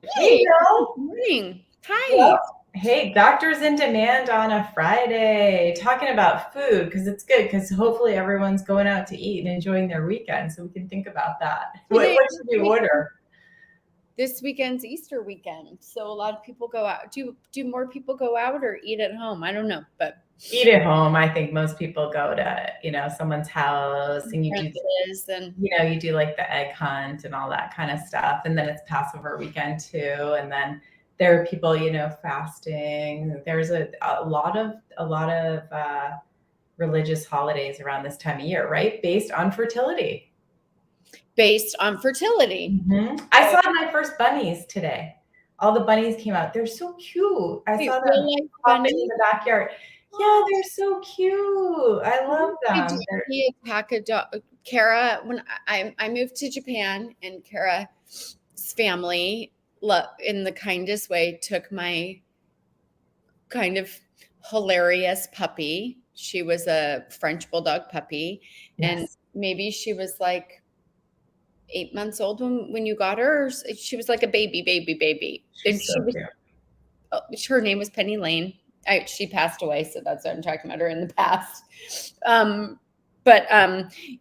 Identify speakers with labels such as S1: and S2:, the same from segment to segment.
S1: Hey,
S2: Hey,
S1: Bill.
S2: good morning. Hi.
S1: Well, hey, Doctors in Demand on a Friday, talking about food because it's good because hopefully everyone's going out to eat and enjoying their weekend, so we can think about that.
S2: Today,
S1: What should we order?
S2: this weekend's Easter weekend, so a lot of people go out. Do more people go out or eat at home? I don't know, but
S1: Eat at home. I think most people go to, someone's house and
S2: differences and
S1: you do like the egg hunt and all that kind of stuff. And then it's Passover weekend too. And then there are people, fasting. There's a lot of religious holidays around this time of year, right? Based on fertility.
S2: based on fertility.
S1: I
S2: So
S1: saw my first bunnies today. All the bunnies came out. They're so cute. I
S2: wait,
S1: saw them
S2: real life
S1: hopping in
S2: bunny.
S1: the backyard. Yeah,
S2: Oh,
S1: they're so cute. I love
S2: did
S1: them. They're
S2: he attack a dog? Kara, when I moved to Japan, and Kara's family, in the kindest way, took my kind of hilarious puppy. She was a French bulldog puppy, and
S1: yes,
S2: maybe she was like 8 months old when you got her. She was like a baby, and
S1: she's so cute.
S2: her name was Penny Lane. She passed away, so that's why I'm talking about her in the past. But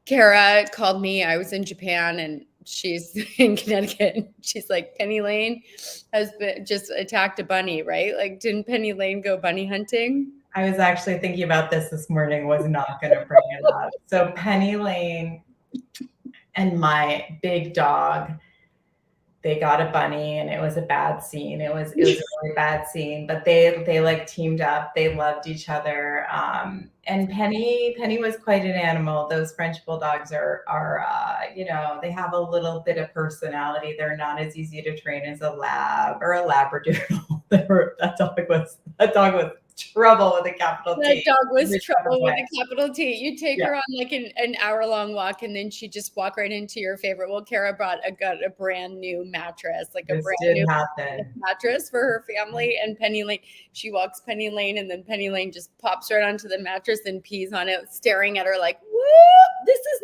S2: Kara called me. I was in Japan, and she's in Connecticut. She's like, Penny Lane has been just attacked a bunny, right? Like, didn't Penny Lane go bunny hunting?
S1: I was actually thinking about this morning, was not going to bring it up. So Penny Lane and my big dog, they got a bunny and it was a bad scene. It was a really bad scene, but they like teamed up. They loved each other. And Penny was quite an animal. Those French bulldogs are they have a little bit of personality. They're not as easy to train as a lab or a labradoodle. That dog was trouble with a capital
S2: That
S1: T.
S2: dog was
S1: Every step of
S2: trouble
S1: the
S2: with
S1: way.
S2: a capital T. You take
S1: Yeah,
S2: her on like an hour-long walk, and then she just walk right into your favorite. Well, Kara got a brand new mattress, like a
S1: this
S2: brand
S1: did
S2: new
S1: happen.
S2: mattress for her family. And Penny Lane, she walks Penny Lane, and then Penny Lane just pops right onto the mattress and pees on it, staring at her like, "Whoop, this is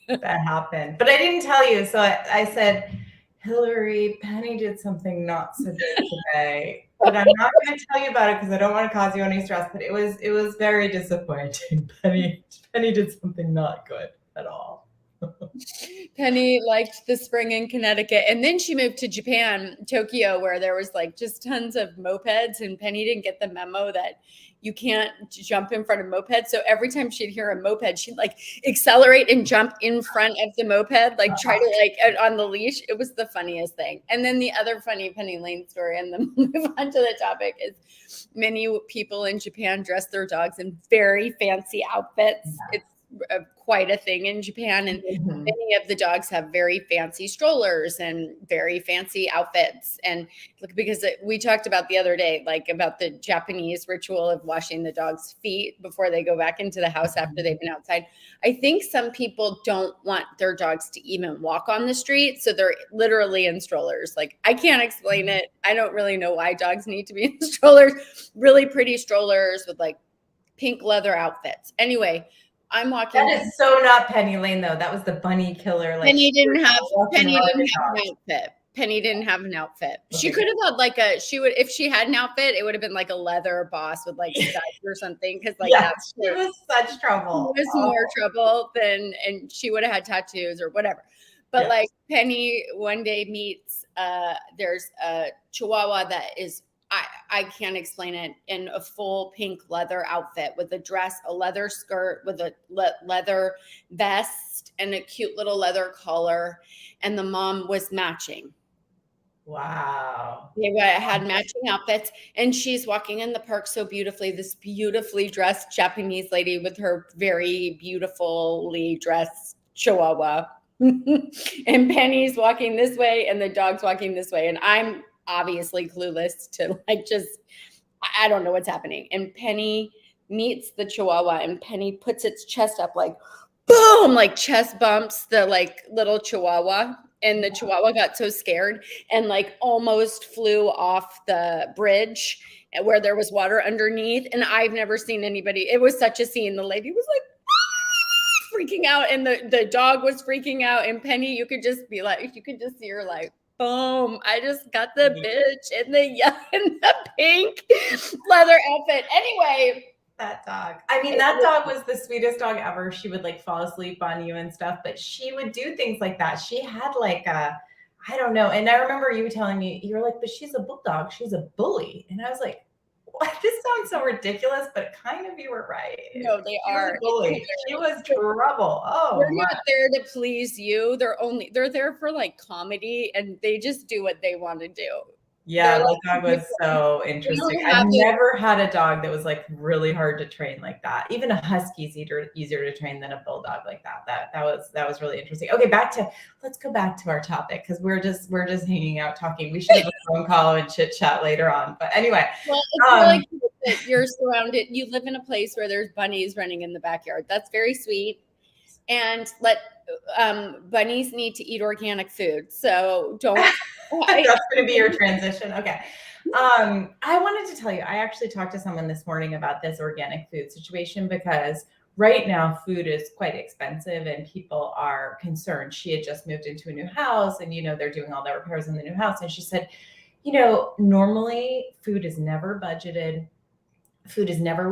S2: mine."
S1: That happened. But I didn't tell you. So I said, Hillary, Penny did something not so good today. But I'm not going to tell you about it because I don't want to cause you any stress. But it was very disappointing. Penny did something not good at all.
S2: Penny liked the spring in Connecticut. And then she moved to Japan, Tokyo, where there was like just tons of mopeds. And Penny didn't get the memo that you can't jump in front of mopeds. So every time she'd hear a moped, she'd like accelerate and jump in front of the moped, like try to like on the leash. It was the funniest thing. And then the other funny Penny Lane story, and then move on to the topic, is many people in Japan dress their dogs in very fancy outfits. It's quite a thing in Japan, and
S1: Mhm.
S2: many of the dogs have very fancy strollers and very fancy outfits. And look, because we talked about the other day, like about the Japanese ritual of washing the dog's feet before they go back into the house after they've been outside. I think some people don't want their dogs to even walk on the street, so they're literally in strollers. Like, I can't explain it. I don't really know why dogs need to be in strollers. Really pretty strollers with like pink leather outfits. Anyway, I'm
S1: That
S2: walking.
S1: is so not Penny Lane, though. That was the bunny killer. Like,
S2: Penny
S1: she was
S2: didn't have
S1: walking
S2: Penny didn't
S1: rugged
S2: have an
S1: dogs.
S2: outfit. Penny didn't have an outfit. She
S1: Okay,
S2: could have had like she would, if she had an outfit, it would have been like a leather boss with like
S1: good.
S2: studs or something. Cause like
S1: Yeah,
S2: that's
S1: she
S2: where
S1: was such
S2: she
S1: trouble.
S2: was more
S1: Oh,
S2: trouble than, and she would have had tattoos or whatever. But
S1: yeah.
S2: like Penny one day meets, there's a Chihuahua that is, I can't explain it, in a full pink leather outfit with a dress, a leather skirt with a leather vest and a cute little leather collar. And the mom was matching.
S1: Wow.
S2: They had matching outfits, and she's walking in the park so beautifully. This beautifully dressed Japanese lady with her very beautifully dressed Chihuahua. And Penny's walking this way, and the dog's walking this way. And I'm obviously clueless to like just, I don't know what's happening. And Penny meets the Chihuahua, and Penny puts its chest up like boom, like chest bumps the like little Chihuahua. And the Chihuahua got so scared and like almost flew off the bridge where there was water underneath. And I've never seen anybody. It was such a scene. The lady was like freaking out, and the dog was freaking out. And Penny, you could just be like, you could just see her like, boom. I just got the bitch in the pink leather outfit. Anyway.
S1: That dog. I mean, that dog was the sweetest dog ever. She would like fall asleep on you and stuff, but she would do things like that. She had like I don't know. And I remember you telling me, you're like, but she's a bulldog. She's a bully. And I was like, what? This sounds so ridiculous, but kind of you were right.
S2: No, they are.
S1: A bully. She was trouble. Oh,
S2: they're not there to please you. They're there for like comedy, and they just do what they want to do.
S1: Yeah, that dog was so interesting. I've never had a dog that was like really hard to train like that. Even a husky is easier to train than a bulldog like that. That was really interesting. Okay, let's go back to our topic because we're just hanging out talking. We should have a phone call and chit chat later on. But anyway,
S2: well, it's really cool that you're surrounded. You live in a place where there's bunnies running in the backyard. That's very sweet. And bunnies need to eat organic food. So don't.
S1: That's going to be your transition. Okay. I wanted to tell you, I actually talked to someone this morning about this organic food situation because right now food is quite expensive and people are concerned. She had just moved into a new house and, they're doing all the repairs in the new house. And she said, normally food is never budgeted. Food is never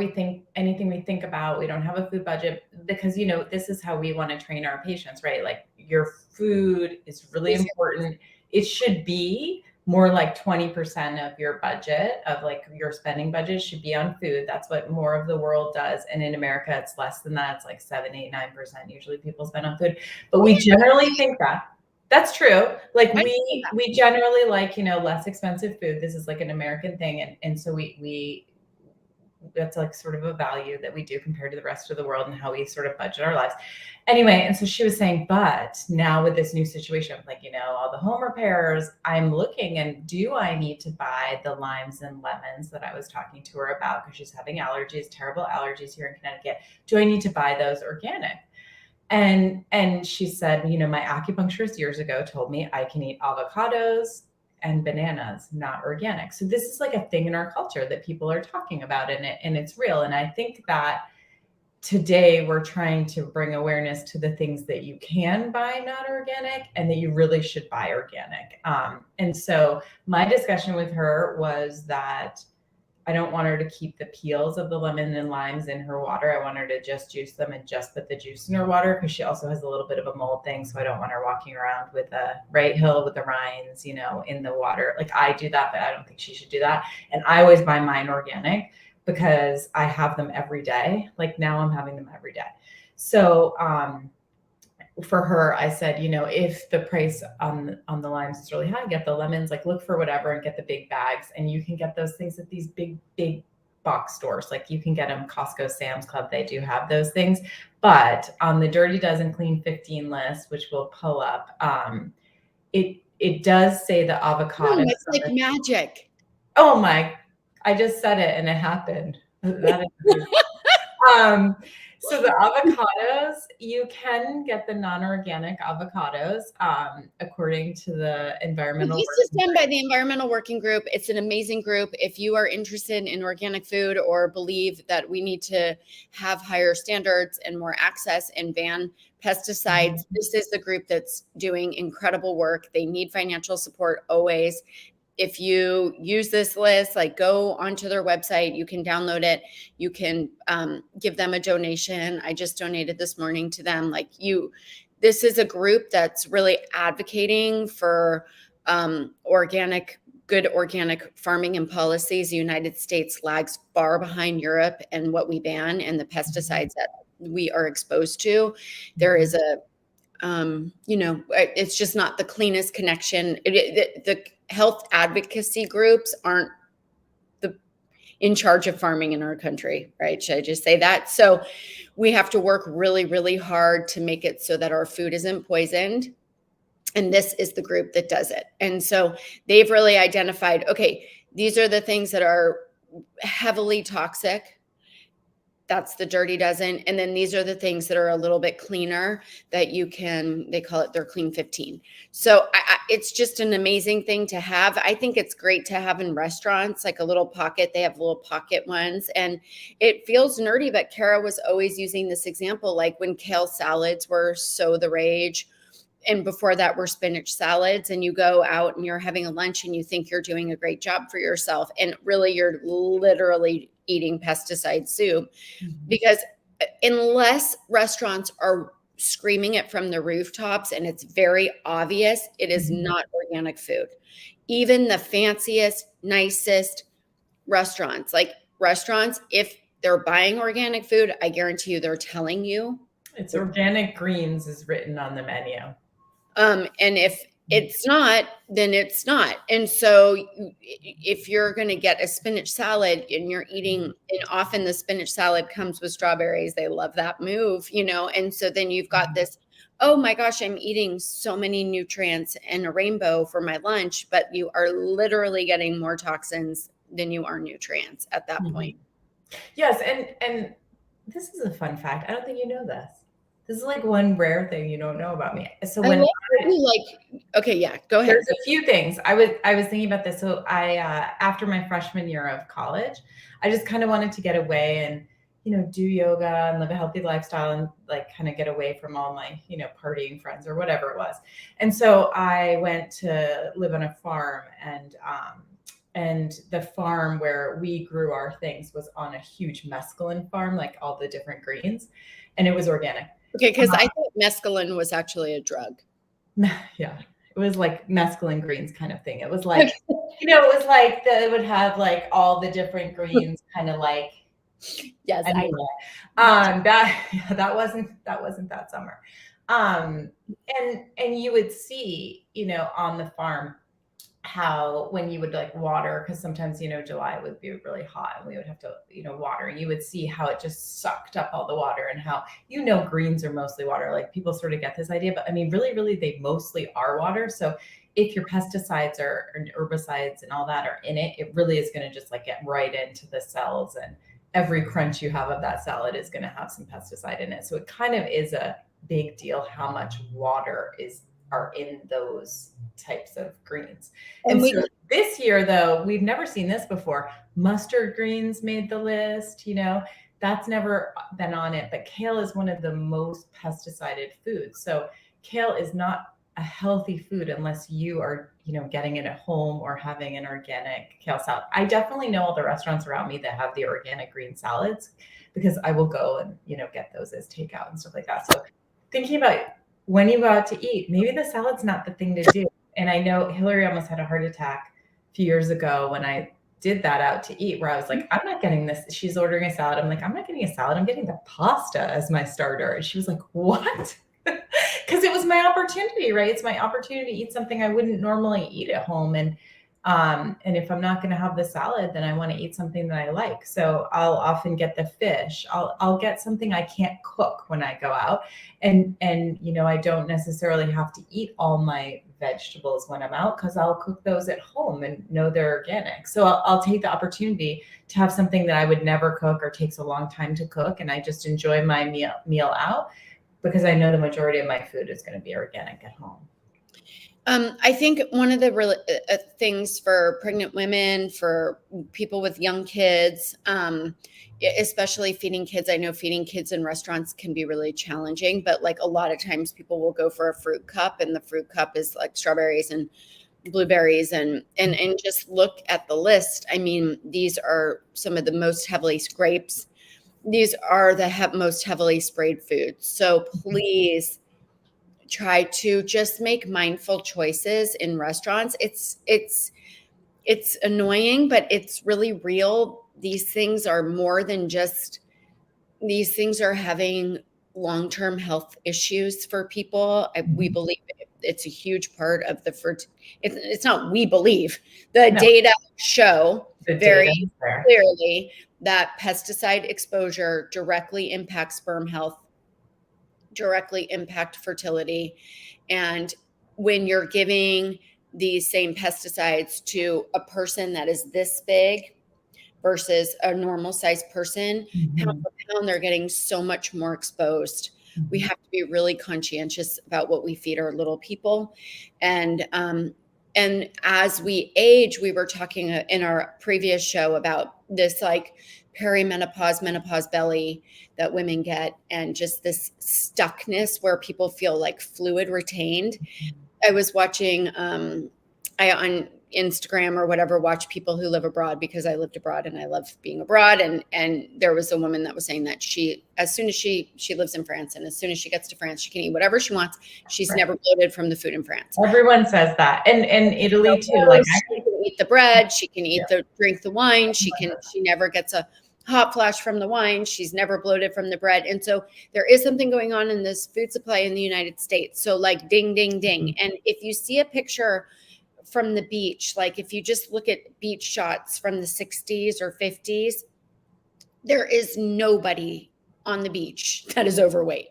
S1: anything we think about. We don't have a food budget because, this is how we want to train our patients, right? Like your food is really important. It should be more like 20% of your budget of like your spending budget should be on food. That's what more of the world does. And in America, it's less than that. It's like 7, 8, 9% usually people spend on food, but we generally think that's true. Like we generally like, less expensive food. This is like an American thing. And so we that's like sort of a value that we do compared to the rest of the world and how we sort of budget our lives. Anyway, and so she was saying, but now with this new situation, like, all the home repairs, I'm looking and do I need to buy the limes and lemons that I was talking to her about because she's having allergies, terrible allergies here in Connecticut. Do I need to buy those organic? And she said, my acupuncturist years ago told me I can eat avocados and bananas, not organic. So this is like a thing in our culture that people are talking about and it's real. And I think that today we're trying to bring awareness to the things that you can buy not organic and that you really should buy organic. And so my discussion with her was that I don't want her to keep the peels of the lemon and limes in her water. I want her to just juice them and just put the juice in her water because she also has a little bit of a mold thing. So I don't want her walking around with a right hill with the rinds, in the water. Like I do that, but I don't think she should do that. And I always buy mine organic because I have them every day. Like now I'm having them every day. So for her, I said, if the price on the limes is really high, get the lemons, like look for whatever and get the big bags. And you can get those things at these big box stores. Like you can get them Costco, Sam's Club. They do have those things. But on the Dirty Dozen Clean 15 list, which we'll pull up, it does say the avocado.
S2: It's like magic.
S1: Oh my, I just said it and it happened. That is so the avocados, you can get the non-organic avocados according to the environmental.
S2: This is done by the Environmental Working Group. It's an amazing group. If you are interested in organic food or believe that we need to have higher standards and more access and ban pesticides, this is the group that's doing incredible work. They need financial support always. If you use this list, like go onto their website, you can download it. You can give them a donation. I just donated this morning to them. This is a group that's really advocating for good organic farming and policies. The United States lags far behind Europe and what we ban and the pesticides that we are exposed to. There is it's just not the cleanest connection. The health advocacy groups aren't in charge of farming in our country, right? Should I just say that? So we have to work really, really hard to make it so that our food isn't poisoned. And this is the group that does it. And so they've really identified, okay, these are the things that are heavily toxic. That's the Dirty Dozen. And then these are the things that are a little bit cleaner that they call it their Clean 15. So it's just an amazing thing to have. I think it's great to have in restaurants, like a little pocket. They have little pocket ones and it feels nerdy, but Kara was always using this example, like when kale salads were so the rage, and before that were spinach salads, and you go out and you're having a lunch and you think you're doing a great job for yourself, and really you're literally eating pesticide soup. Because unless restaurants are screaming it from the rooftops and it's very obvious, it is not organic food. Even the fanciest, nicest restaurants, if they're buying organic food, I guarantee you they're telling you
S1: it's organic greens is written on the menu.
S2: And if it's not, then it's not. And so if you're going to get a spinach salad and you're eating, and often the spinach salad comes with strawberries, they love that move, and so then you've got this, oh my gosh, I'm eating so many nutrients and a rainbow for my lunch, but you are literally getting more toxins than you are nutrients at that point.
S1: Yes. And this is a fun fact. I don't think you know this. This is like one rare thing you don't know about me. So when
S2: okay, yeah, go ahead.
S1: There's a few things. I was thinking about this. So I after my freshman year of college, I just kind of wanted to get away and do yoga and live a healthy lifestyle and like kind of get away from all my partying friends or whatever it was. And so I went to live on a farm, and the farm where we grew our things was on a huge mescaline farm, like all the different greens, and it was organic.
S2: Okay, because I thought mescaline was actually a drug.
S1: Yeah, it was like mescaline greens kind of thing. It was like, it was like it would have like all the different greens kind of like.
S2: Yes,
S1: anyway, that wasn't that summer. And you would see, on the farm how when you would like water, because sometimes July would be really hot and we would have to water, and you would see how it just sucked up all the water, and how greens are mostly water. Like people sort of get this idea, but I mean really they mostly are water. So if your pesticides and herbicides and all that are in it, it really is going to just like get right into the cells, and every crunch you have of that salad is going to have some pesticide in it. So it kind of is a big deal how much water are in those types of greens. And so this year, though, we've never seen this before. Mustard greens made the list, that's never been on it. But kale is one of the most pesticided foods. So kale is not a healthy food unless you are, getting it at home or having an organic kale salad. I definitely know all the restaurants around me that have the organic green salads, because I will go and, get those as takeout and stuff like that. So thinking about when you go out to eat, maybe the salad's not the thing to do. And I know Hillary almost had a heart attack a few years ago when I did that out to eat, where I was like, I'm not getting this. She's ordering a salad. I'm like, I'm not getting a salad. I'm getting the pasta as my starter. And she was like, what? Because it was my opportunity, right? It's my opportunity to eat something I wouldn't normally eat at home. And if I'm not going to have the salad, then I want to eat something that I like. So I'll often get the fish. I'll get something I can't cook when I go out. And I don't necessarily have to eat all my vegetables when I'm out, because I'll cook those at home and know they're organic. So I'll take the opportunity to have something that I would never cook or takes a long time to cook. And I just enjoy my meal out, because I know the majority of my food is going to be organic at home.
S2: I think one of the real things for pregnant women, for people with young kids, especially feeding kids. I know feeding kids in restaurants can be really challenging, but like a lot of times people will go for a fruit cup, and the fruit cup is like strawberries and blueberries, and just look at the list. I mean, these are some of the most heavily grapes. These are the most heavily sprayed foods. So please try to just make mindful choices in restaurants. It's annoying, but it's really real. These things are more than just, these things are having long-term health issues for people. We believe it's a huge part of it's not we believe. The data show very clearly that pesticide exposure directly impacts sperm health, directly impact fertility. And when you're giving these same pesticides to a person that is this big versus a normal sized person, pound for pound, they're getting so much more exposed. We have to be really conscientious about what we feed our little people. And And as we age, we were talking in our previous show about this like perimenopause, menopause belly that women get, and just this stuckness where people feel like fluid retained. I was watching, I on Instagram or whatever, watch people who live abroad, because I lived abroad and I love being abroad. And there was a woman that was saying that as soon as she lives in France, and as soon as she gets to France, she can eat whatever she wants. She's never bloated from the food in France.
S1: Everyone says that. And Italy too. Like,
S2: she can eat the bread, she can eat drink the wine. She never gets a hot flash from the wine. She's never bloated from the bread. And so there is something going on in this food supply in the United States. So like ding, ding, ding. And if you see a picture from the beach, like if you just look at beach shots from the 60s or 50s, there is nobody on the beach that is overweight.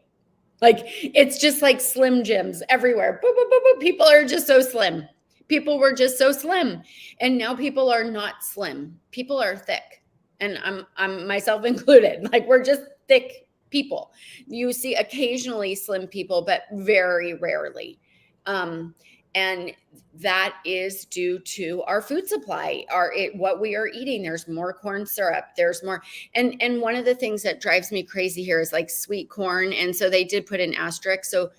S2: Like it's just like Slim Jims everywhere. Boop, boop, boop, boop. People are just so slim. People were just so slim. And now people are not slim. People are thick. And I'm myself included. Like we're just thick people. You see occasionally slim people, but very rarely. And that is due to our food supply, what we are eating. There's more corn syrup. There's more. And one of the things that drives me crazy here is like sweet corn. And so they did put an asterisk. So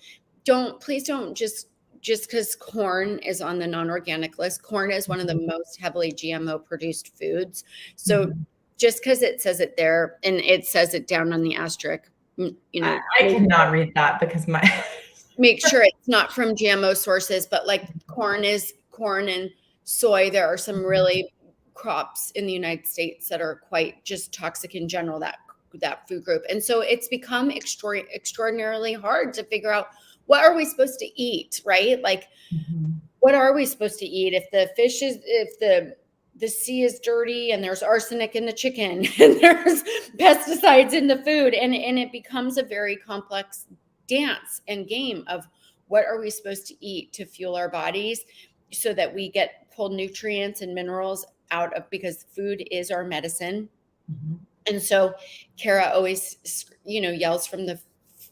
S2: please don't just because corn is on the non-organic list. Corn is one of the most heavily GMO produced foods. So just because it says it there and it says it down on the asterisk,
S1: I cannot read that because
S2: make sure it's not from GMO sources, but like corn and soy. There are some really crops in the United States that are quite just toxic in general, that food group. And so it's become extraordinarily hard to figure out, what are we supposed to eat, right? Like, what are we supposed to eat if the sea is dirty and there's arsenic in the chicken and there's pesticides in the food, and it becomes a very complex dance and game of what are we supposed to eat to fuel our bodies so that we pull nutrients and minerals out of, because food is our medicine. And so Kara always, yells from the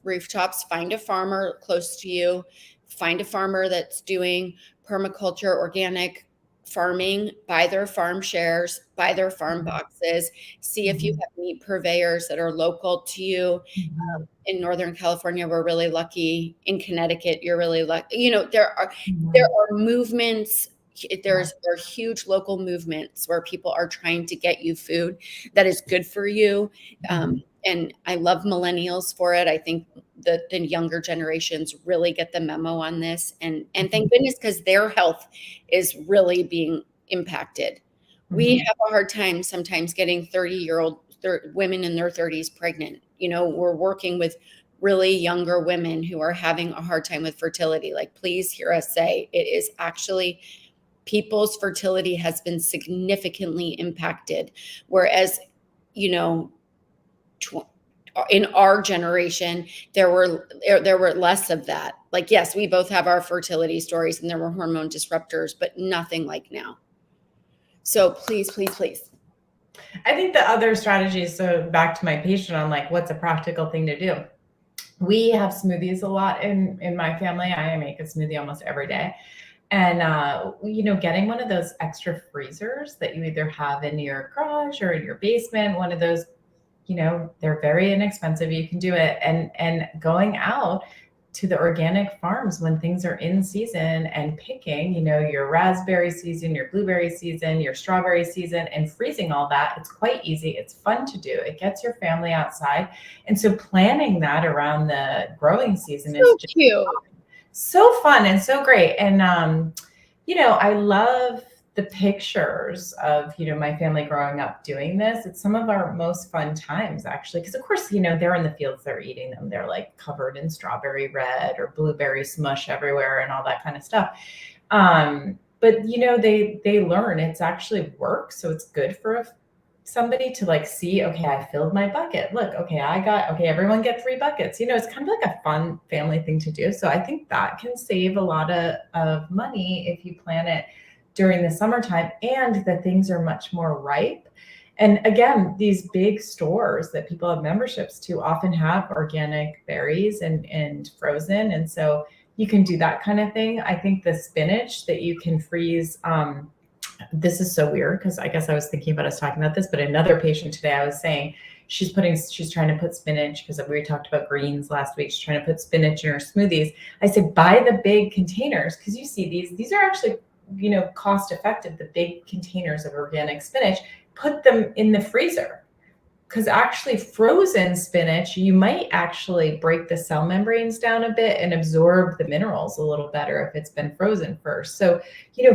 S2: rooftops, find a farmer close to you, find a farmer that's doing permaculture, organic farming, buy their farm shares, buy their farm boxes, see if you have meat purveyors that are local to you. In Northern California, we're really lucky. In Connecticut, you're really lucky. There are movements. There are huge local movements where people are trying to get you food that is good for you. And I love millennials for it. I think the younger generations really get the memo on this. And thank goodness, because their health is really being impacted. We have a hard time sometimes getting 30-year-old women in their 30s pregnant. We're working with really younger women who are having a hard time with fertility. Like, please hear us say it is actually people's fertility has been significantly impacted. Whereas, in our generation, there were less of that. Like, yes, we both have our fertility stories and there were hormone disruptors, but nothing like now. So please, please, please.
S1: I think the other strategies, so back to my patient on like, what's a practical thing to do? We have smoothies a lot in my family. I make a smoothie almost every day. And, getting one of those extra freezers that you either have in your garage or in your basement, one of those, they're very inexpensive. You can do it. And going out to the organic farms when things are in season and picking, your raspberry season, your blueberry season, your strawberry season, and freezing all that. It's quite easy. It's fun to do. It gets your family outside. And so planning that around the growing season is just
S2: cute.
S1: So fun and so great. And, I love the pictures of, my family growing up doing this. It's some of our most fun times, actually, because of course, they're in the fields, they're eating them. They're like covered in strawberry red or blueberry smush everywhere and all that kind of stuff. But, they learn it's actually work. So it's good for somebody to like see, okay, I filled my bucket. Look, okay, everyone get 3 buckets. It's kind of like a fun family thing to do. So I think that can save a lot of money if you plan it during the summertime, and the things are much more ripe. And again, these big stores that people have memberships to often have organic berries and frozen. And so you can do that kind of thing. I think the spinach that you can freeze, this is so weird because I guess I was thinking about us talking about this, but another patient today, I was saying she's trying to put spinach, because we talked about greens last week. She's trying to put spinach in her smoothies. I said, buy the big containers, because you see these are actually, cost effective, the big containers of organic spinach. Put them in the freezer. Because actually frozen spinach, you might actually break the cell membranes down a bit and absorb the minerals a little better if it's been frozen first. So,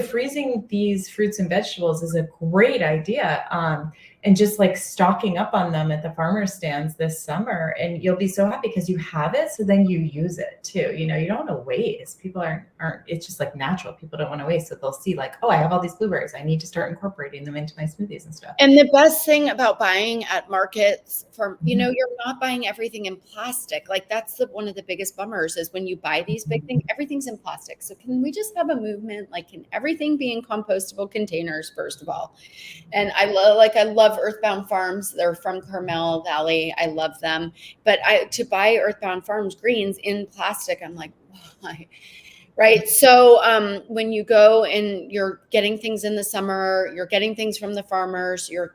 S1: freezing these fruits and vegetables is a great idea. And just like stocking up on them at the farmer's stands this summer, and you'll be so happy because you have it. So then you use it too. You don't want to waste. People aren't, it's just like natural. People don't want to waste. So they'll see like, oh, I have all these blueberries. I need to start incorporating them into my smoothies and stuff.
S2: And the best thing about buying at markets you're not buying everything in plastic. Like that's one of the biggest bummers is when you buy these big things, everything's in plastic. So can we just have a movement? Like, can everything be in compostable containers, first of all? And I love Earthbound Farms. They're from Carmel Valley. I love them. But to buy Earthbound Farms greens in plastic, I'm like, why? Right. So when you go and you're getting things in the summer, you're getting things from the farmers, you're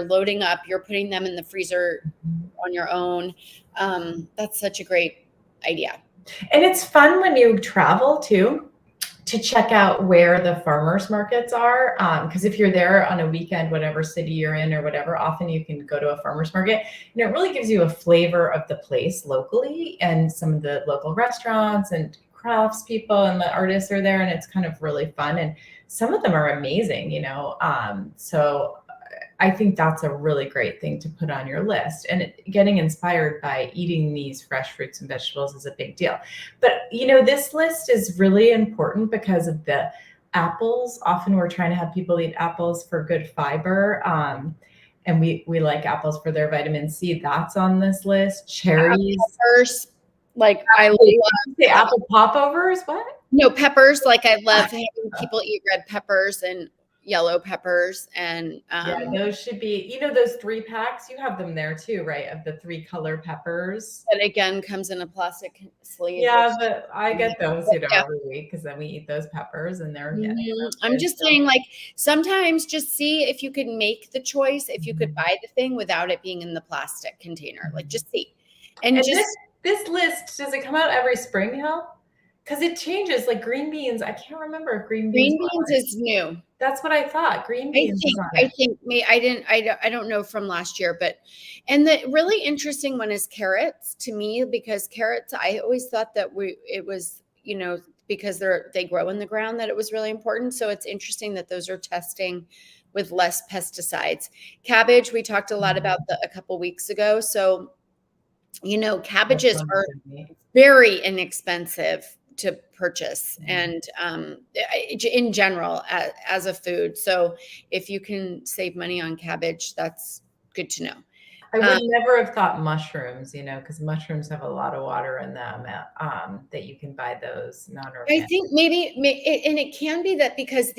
S2: loading up, you're putting them in the freezer on your own. That's such a great idea.
S1: And it's fun when you travel too, to check out where the farmers markets are. Because if you're there on a weekend, whatever city you're in or whatever, often you can go to a farmers market, and it really gives you a flavor of the place locally, and some of the local restaurants and crafts people and the artists are there, and it's kind of really fun. And some of them are amazing, so I think that's a really great thing to put on your list. And getting inspired by eating these fresh fruits and vegetables is a big deal. But, this list is really important because of the apples. Often we're trying to have people eat apples for good fiber. And we like apples for their vitamin C. That's on this list. Cherries.
S2: Peppers, like I love
S1: the apple popovers. What?
S2: No, peppers. Like I love having people eat red peppers and yellow peppers, and
S1: those should be, those 3-packs, you have them there too, right? Of the 3 color peppers.
S2: That again comes in a plastic sleeve.
S1: Yeah, but I get those, every week, because then we eat those peppers and they're
S2: I'm just saying, like, sometimes just see if you can make the choice, if you could buy the thing without it being in the plastic container. Like, just see. And just
S1: this list, does it come out every spring, Hal? Because it changes, like green beans. I can't remember if green beans
S2: is new.
S1: That's what I thought. Green beans.
S2: I don't know from last year, and the really interesting one is carrots to me, because carrots, I always thought that it was, because they grow in the ground, that it was really important. So it's interesting that those are testing with less pesticides. Cabbage, we talked a lot about a couple weeks ago. So, cabbages are very inexpensive to purchase, and in general as a food. So if you can save money on cabbage, that's good to know.
S1: I would never have thought mushrooms, because mushrooms have a lot of water in them, that you can buy those non-organic.
S2: I think maybe, and it can be that because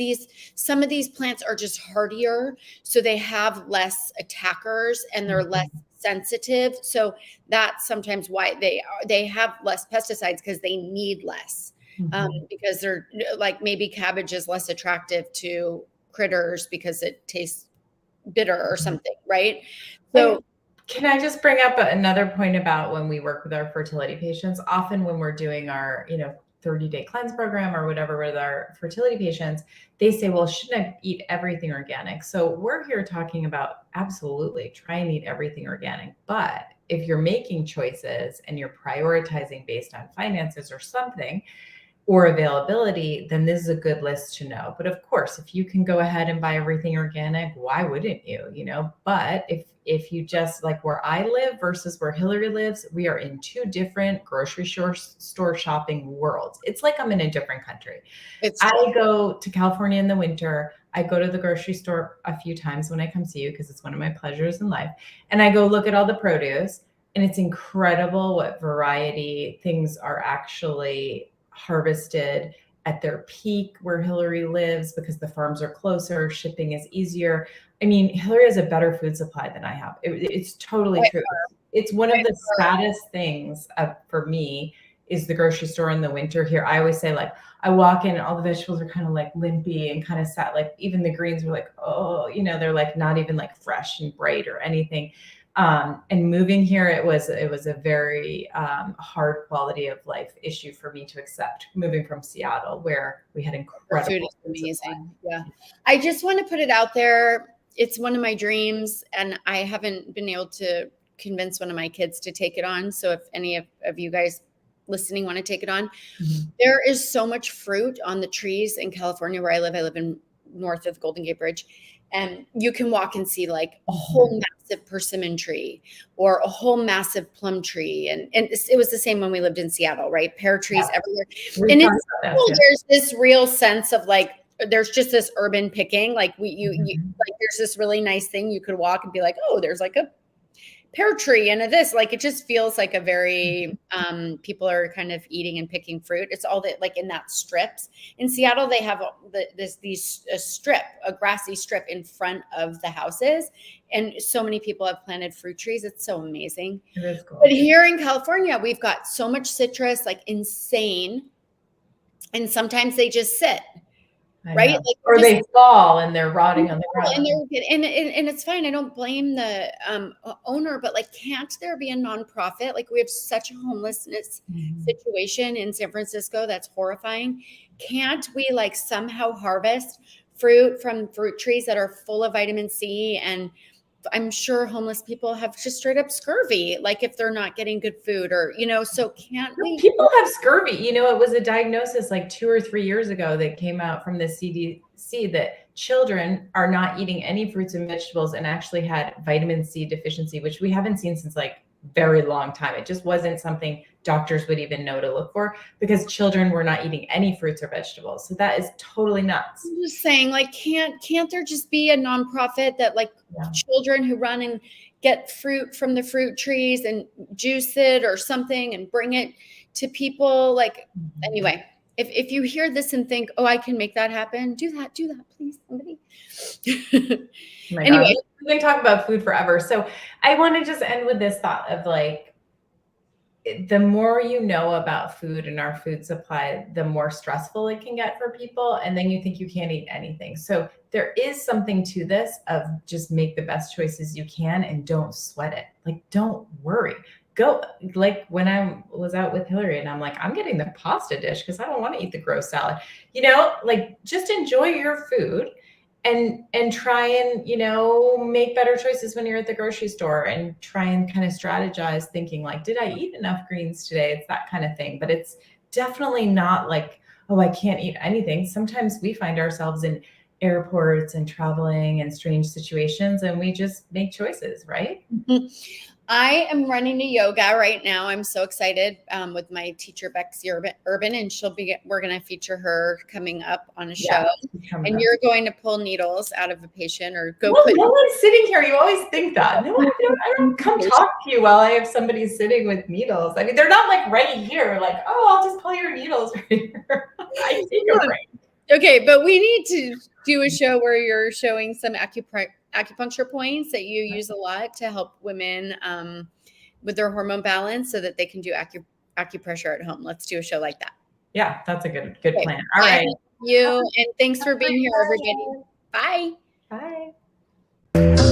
S2: some of these plants are just hardier, so they have less attackers and they're less sensitive. So that's sometimes why they have less pesticides, because they need less, because they're like, maybe cabbage is less attractive to critters because it tastes bitter or something, right? So
S1: can I just bring up another point about when we work with our fertility patients? Often when we're doing our 30-day cleanse program or whatever with our fertility patients, they say, well, shouldn't I eat everything organic? So we're here talking about absolutely try and eat everything organic. But if you're making choices and you're prioritizing based on finances or something, or availability, then this is a good list to know. But of course, if you can go ahead and buy everything organic, why wouldn't you? But if you just, like where I live versus where Hillary lives, we are in 2 different grocery store shopping worlds. It's like I'm in a different country. I go to California in the winter. I go to the grocery store a few times when I come see you, because it's one of my pleasures in life. And I go look at all the produce, and it's incredible what variety things are actually harvested at their peak where Hillary lives, because the farms are closer, shipping is easier. I mean, Hillary has a better food supply than I have. It's totally true. It's one of the saddest things for me is the grocery store in the winter here. I always say, like, I walk in and all the vegetables are kind of like limpy and kind of sad. Like even the greens were like, oh, you know, they're like not even like fresh and bright or anything. And moving here, it was a very hard quality of life issue for me to accept, moving from Seattle, where we had incredible
S2: food is amazing. Yeah. I just want to put it out there. It's one of my dreams, and I haven't been able to convince one of my kids to take it on. So if any of you guys listening want to take it on, there is so much fruit on the trees in California where I live in north of Golden Gate Bridge. And you can walk and see like a whole massive persimmon tree or a whole massive plum tree. And it was the same when we lived in Seattle, right? Pear trees everywhere. And it's cool. There's this real sense of like, there's just this urban picking. Like you like, there's this really nice thing you could walk and be like, oh, there's like a pear tree and this, like, it just feels like a very, people are kind of eating and picking fruit. It's all that, like in that strips in Seattle, they have a grassy strip in front of the houses. And so many people have planted fruit trees. It's so amazing.
S1: It is cool.
S2: But here in California, we've got so much citrus, like insane. And sometimes they just sit. Right? Like,
S1: or they fall and they're rotting on the ground.
S2: And it's fine. I don't blame the owner, but like, can't there be a nonprofit? Like we have such a homelessness situation in San Francisco that's horrifying. Can't we like somehow harvest fruit from fruit trees that are full of vitamin C? And I'm sure homeless people have just straight up scurvy, like if they're not getting good food or, you know, so can't we?
S1: People have scurvy. You know, it was a diagnosis like 2 or 3 years ago that came out from the CDC that children are not eating any fruits and vegetables and actually had vitamin C deficiency, which we haven't seen since like very long time. It just wasn't something doctors would even know to look for because children were not eating any fruits or vegetables. So that is totally nuts.
S2: I'm just saying, like, can't there just be a nonprofit that like children who run and get fruit from the fruit trees and juice it or something and bring it to people? Like, anyway, if you hear this and think, oh, I can make that happen, do that, please, somebody.
S1: Anyway, we can talk about food forever. So I want to just end with this thought of like, the more you know about food and our food supply, the more stressful it can get for people. And then you think you can't eat anything. So there is something to this of just make the best choices you can and don't sweat it. Like, don't worry. Go, like when I was out with Hillary and I'm like, I'm getting the pasta dish because I don't want to eat the gross salad, you know, like just enjoy your food and try and, you know, make better choices when you're at the grocery store and try and kind of strategize thinking like, did I eat enough greens today? It's that kind of thing, but it's definitely not like, oh, I can't eat anything. Sometimes we find ourselves in airports and traveling and strange situations and we just make choices, right?
S2: I am running a yoga right now. I'm so excited with my teacher, Bexy Urban, and we're going to feature her coming up on a show. And you're going to pull needles out of a patient or go
S1: put. No one's sitting here. You always think that. No, I don't come talk to you while I have somebody sitting with needles. I mean, they're not like right here, like, oh, I'll just pull your needles right here. I take a break.
S2: Okay, but we need to do a show where you're showing some acupuncture points that you use a lot to help women with their hormone balance so that they can do acupressure at home. Let's do a show like that.
S1: Yeah, that's a good plan. All right.
S2: Thank you. And thanks for being here, everybody. Bye.
S1: Bye.